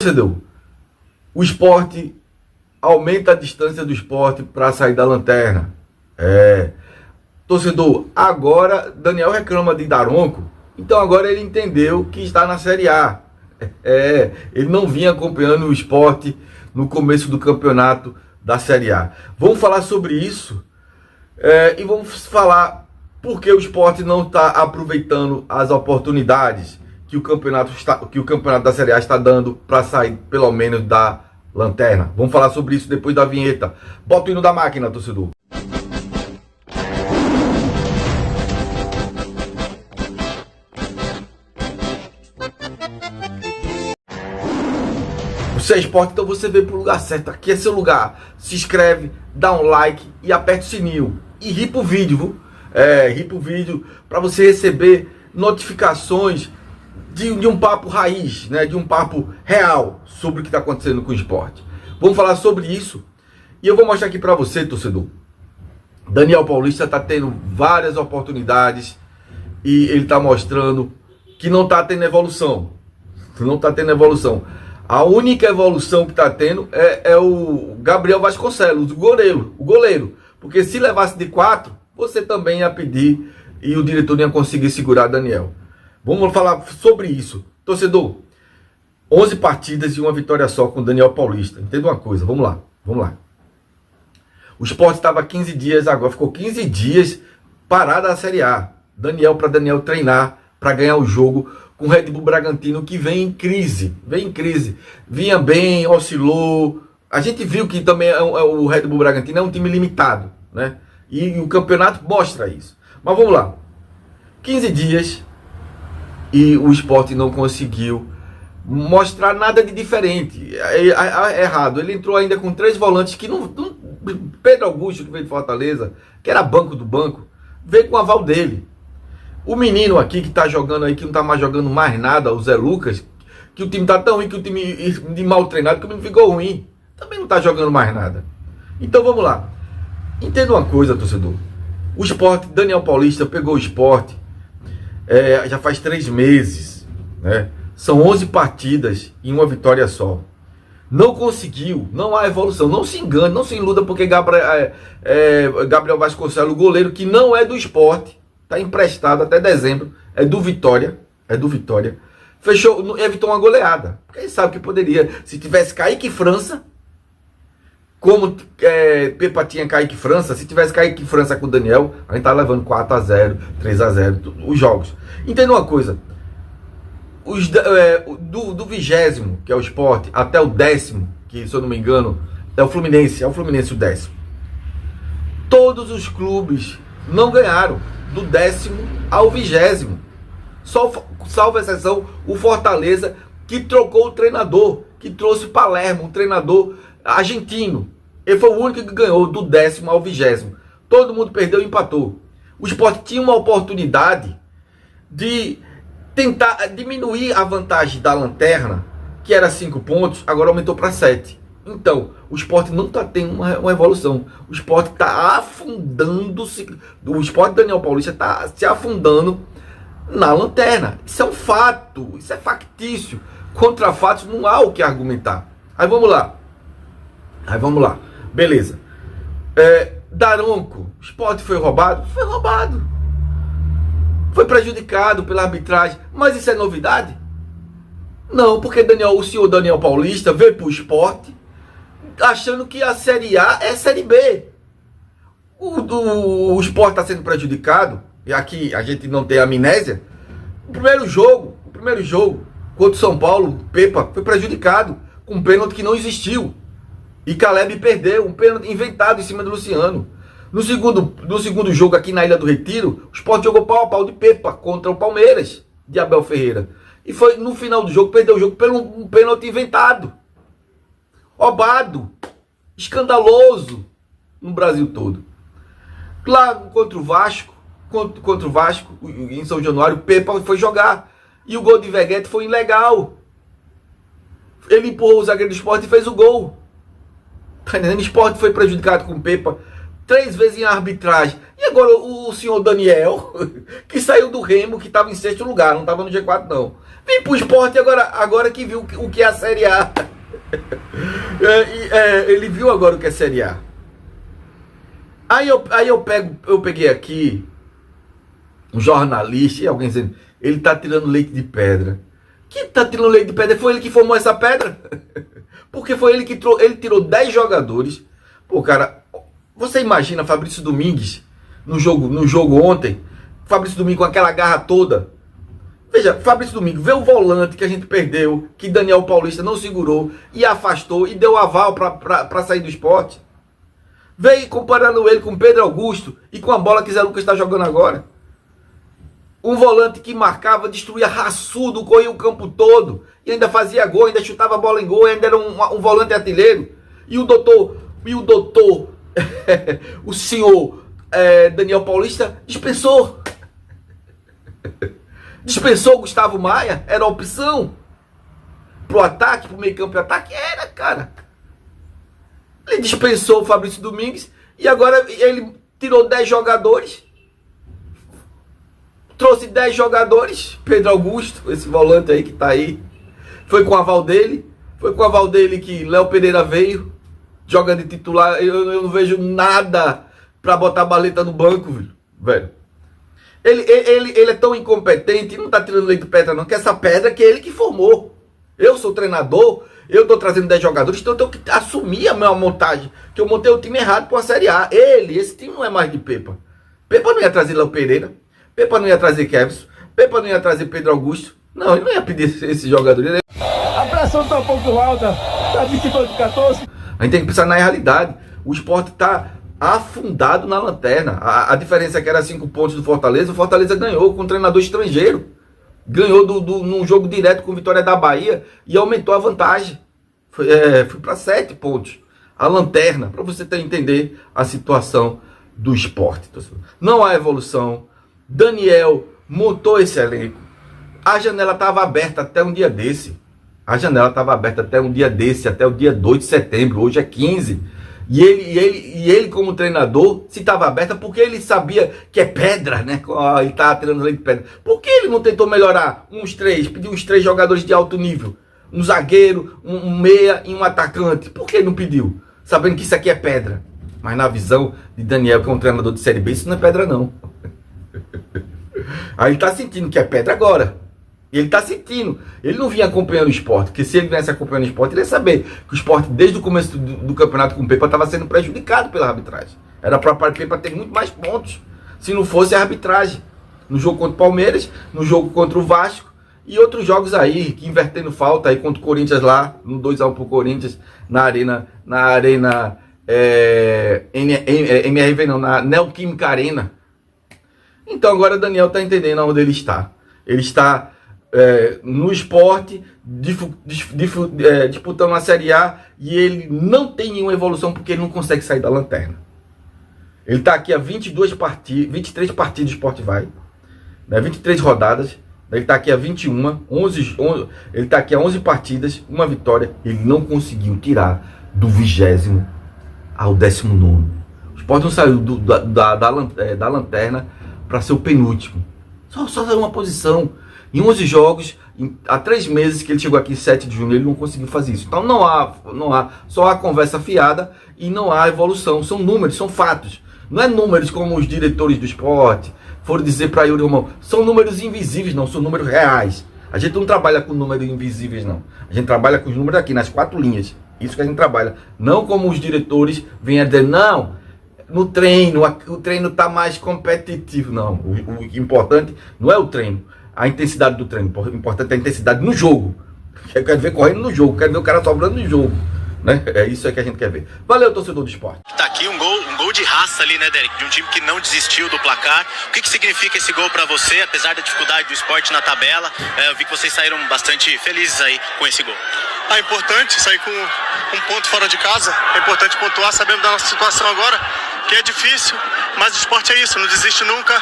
Torcedor, o Sport aumenta a distância do Sport para sair da lanterna. Torcedor, agora Daniel reclama de Daronco, então agora ele entendeu que está na Série A. Ele não vinha acompanhando o Sport no começo do campeonato da Série A. Vamos falar sobre isso e vamos falar por que o Sport não está aproveitando as oportunidades que o campeonato da Série A está dando para sair pelo menos da lanterna. Vamos falar sobre isso depois da vinheta. Bota o hino da máquina, torcedor. Você é Sport, então você veio para o lugar certo. Aqui é seu lugar. Se inscreve, dá um like e aperta o sininho. E ri pro vídeo, viu? Ri pro vídeo para você receber notificações de um papo raiz, né? De um papo real sobre o que está acontecendo com o Sport. Vamos falar sobre isso e eu vou mostrar aqui para você, torcedor. Daniel Paulista está tendo várias oportunidades e ele está mostrando que não está tendo evolução. Não está tendo evolução. A única evolução que está tendo é o Gabriel Vasconcelos, o goleiro. Porque se levasse de 4, você também ia pedir e o diretor não ia conseguir segurar Daniel. Vamos falar sobre isso. Torcedor, 11 partidas e uma vitória só com Daniel Paulista. Entenda uma coisa, vamos lá. O Sport estava 15 dias agora, ficou 15 dias parado na Série A. Daniel treinar para ganhar o jogo com o Red Bull Bragantino, que vem em crise. Vinha bem, oscilou. A gente viu que também o Red Bull Bragantino é um time limitado, né? E o campeonato mostra isso. Mas vamos lá. 15 dias e o Sport não conseguiu mostrar nada de diferente. Errado. Ele entrou ainda com 3 volantes que não... Pedro Augusto, que veio de Fortaleza, que era banco do banco, veio com o aval dele. O menino aqui que tá jogando aí, que não tá mais jogando mais nada, o Zé Lucas, que o time tá tão ruim, que o time de mal treinado, que o menino ficou ruim, também não tá jogando mais nada. Então vamos lá. Entenda uma coisa, torcedor. O Sport, Daniel Paulista pegou o Sport já faz 3 meses, né? São 11 partidas e uma vitória só. Não conseguiu, não há evolução. Não se engane, não se iluda, porque Gabriel Vasconcelos, o goleiro que não é do Sport, está emprestado até dezembro, é do Vitória, evitou uma goleada, porque ele sabe que poderia, se tivesse Kaique França, como Pepa tinha Kaique França, se tivesse Kaique França com o Daniel, a gente tá levando 4-0, 3-0, os jogos. Entenda uma coisa, do 20º, que é o Sport, até o 10º, que se eu não me engano, é o Fluminense o 10º. Todos os clubes não ganharam, do 10º ao 20º. Salvo exceção, o Fortaleza, que trocou o treinador, que trouxe o Palermo, um treinador argentino. Ele foi o único que ganhou do 10º ao 20º. Todo mundo perdeu e empatou. O Sport tinha uma oportunidade de tentar diminuir a vantagem da lanterna, que era 5 pontos, agora aumentou para 7. Então, o Sport não está tendo uma evolução. O Sport está afundando-se. O Sport Daniel Paulista está se afundando na lanterna. Isso é um fato. Isso é factício. Contra fatos não há o que argumentar. Aí vamos lá. Beleza. Daronco. O Sport foi roubado? Foi roubado. Foi prejudicado pela arbitragem. Mas isso é novidade? Não, porque o senhor Daniel Paulista veio para o Sport achando que a Série A é Série B. O Sport está sendo prejudicado, e aqui a gente não tem amnésia. O primeiro jogo contra o São Paulo, Pepa foi prejudicado com um pênalti que não existiu. E Caleb perdeu, um pênalti inventado em cima do Luciano. No segundo jogo aqui na Ilha do Retiro, o Sport jogou pau a pau de Pepa contra o Palmeiras, de Abel Ferreira. E foi no final do jogo, perdeu o jogo pelo um pênalti inventado. Roubado, escandaloso no Brasil todo. Lá contra o Vasco, em São Januário, o Pepa foi jogar. E o gol de Veguete foi ilegal. Ele empurrou o zagueiro do Sport e fez o gol. Tá entendendo? O Sport foi prejudicado com o Pepa. 3 vezes em arbitragem. E agora o senhor Daniel, que saiu do Remo, que estava em 6º lugar, não estava no G4 não. Vem pro Sport agora que viu o que é a Série A. Ele viu agora o que é a Série A. Aí eu peguei aqui um jornalista e alguém dizendo, ele tá tirando leite de pedra. Que tá tirando leite de pedra? Foi ele que formou essa pedra? Porque foi ele que ele tirou 10 jogadores. Pô, cara, você imagina Fabrício Domingues no jogo ontem? Fabrício Domingues com aquela garra toda. Veja, Fabrício Domingues vê o volante que a gente perdeu, que Daniel Paulista não segurou e afastou e deu aval para sair do Sport. Veio comparando ele com Pedro Augusto e com a bola que Zé Lucas está jogando agora. Um volante que marcava, destruía raçudo, corria o campo todo e ainda fazia gol, ainda chutava a bola em gol, ainda era um volante artilheiro. E o doutor, o senhor Daniel Paulista dispensou. Dispensou o Gustavo Maia, era a opção pro ataque, pro meio campo e ataque, era, cara. Ele dispensou o Fabrício Domingues e agora ele tirou 10 jogadores, trouxe 10 jogadores, Pedro Augusto, esse volante aí que tá aí, foi com o aval dele que Léo Pereira veio, joga de titular, eu não vejo nada pra botar a Baleta no banco, velho. Ele é tão incompetente, não tá tirando leite de pedra não, que essa pedra que é ele que formou. Eu sou treinador, eu tô trazendo 10 jogadores, então eu tenho que assumir a minha montagem, que eu montei o time errado pra Série A. Esse time não é mais de Pepa. Pepa não ia trazer Léo Pereira, Pepa não ia trazer Kevson, Pepa não ia trazer Pedro Augusto. Não, ele não ia pedir esse jogador. A pressão tá um pouco alta, tá 22-14. A gente tem que pensar na realidade. O Sport tá afundado na lanterna. A diferença é que era 5 pontos do Fortaleza. O Fortaleza ganhou com um treinador estrangeiro. Ganhou num jogo direto com Vitória da Bahia e aumentou a vantagem. Foi para 7 pontos. A lanterna, para você entender a situação do Sport. Não há evolução. Daniel montou esse elenco. A janela estava aberta até um dia desse. Até o dia 2 de setembro. Hoje é 15. E ele como treinador, se estava aberta, porque ele sabia que é pedra, né? Ele estava tirando leite de pedra. Por que ele não tentou melhorar pediu uns 3 jogadores de alto nível? Um zagueiro, um meia e um atacante. Por que não pediu? Sabendo que isso aqui é pedra. Mas na visão de Daniel, que é um treinador de Série B, isso não é pedra não. Aí ele está sentindo que é pedra agora. Ele está sentindo. Ele não vinha acompanhando o Sport, porque se ele viesse acompanhando o Sport, ele ia saber que o Sport, desde o começo do campeonato com o Pepa, estava sendo prejudicado pela arbitragem. Era para o Pepa ter muito mais pontos, se não fosse a arbitragem. No jogo contra o Palmeiras, no jogo contra o Vasco e outros jogos aí, que invertendo falta aí contra o Corinthians lá, no 2-1 pro Corinthians, na MRV não, na Neoquímica Arena. Então agora o Daniel está entendendo onde ele está. Ele está no Sport, disputando a Série A, e ele não tem nenhuma evolução porque ele não consegue sair da lanterna. Ele está aqui a 23 partidas, o Sport vai, né, 23 rodadas, ele está aqui a 21, ele está aqui a 11 partidas, uma vitória, ele não conseguiu tirar do 20º ao 19º. O Sport não saiu da lanterna para ser o penúltimo, só saiu uma posição. Em 11 jogos, há 3 meses que ele chegou aqui em 7 de junho, ele não conseguiu fazer isso. Então só há conversa fiada e não há evolução. São números, são fatos. Não é números como os diretores do Sport foram dizer para Yuri Romão. São números invisíveis, não, são números reais. A gente não trabalha com números invisíveis, não. A gente trabalha com os números aqui, nas 4 linhas. Isso que a gente trabalha. Não como os diretores vêm a dizer, não, no treino, o treino está mais competitivo. Não, o importante não é o treino. A intensidade do treino, o importante é a intensidade no jogo. Eu quero ver correndo no jogo, quero ver o cara sobrando no jogo, né? É isso aí que a gente quer ver. Valeu, torcedor do Sport. Tá aqui um gol de raça ali, né, Derek? De um time que não desistiu do placar. O que significa esse gol pra você, apesar da dificuldade do Sport na tabela? Eu vi que vocês saíram bastante felizes aí com esse gol. É importante sair com um ponto fora de casa. É importante pontuar, sabendo da nossa situação agora, que é difícil, mas o Sport é isso, não desiste nunca.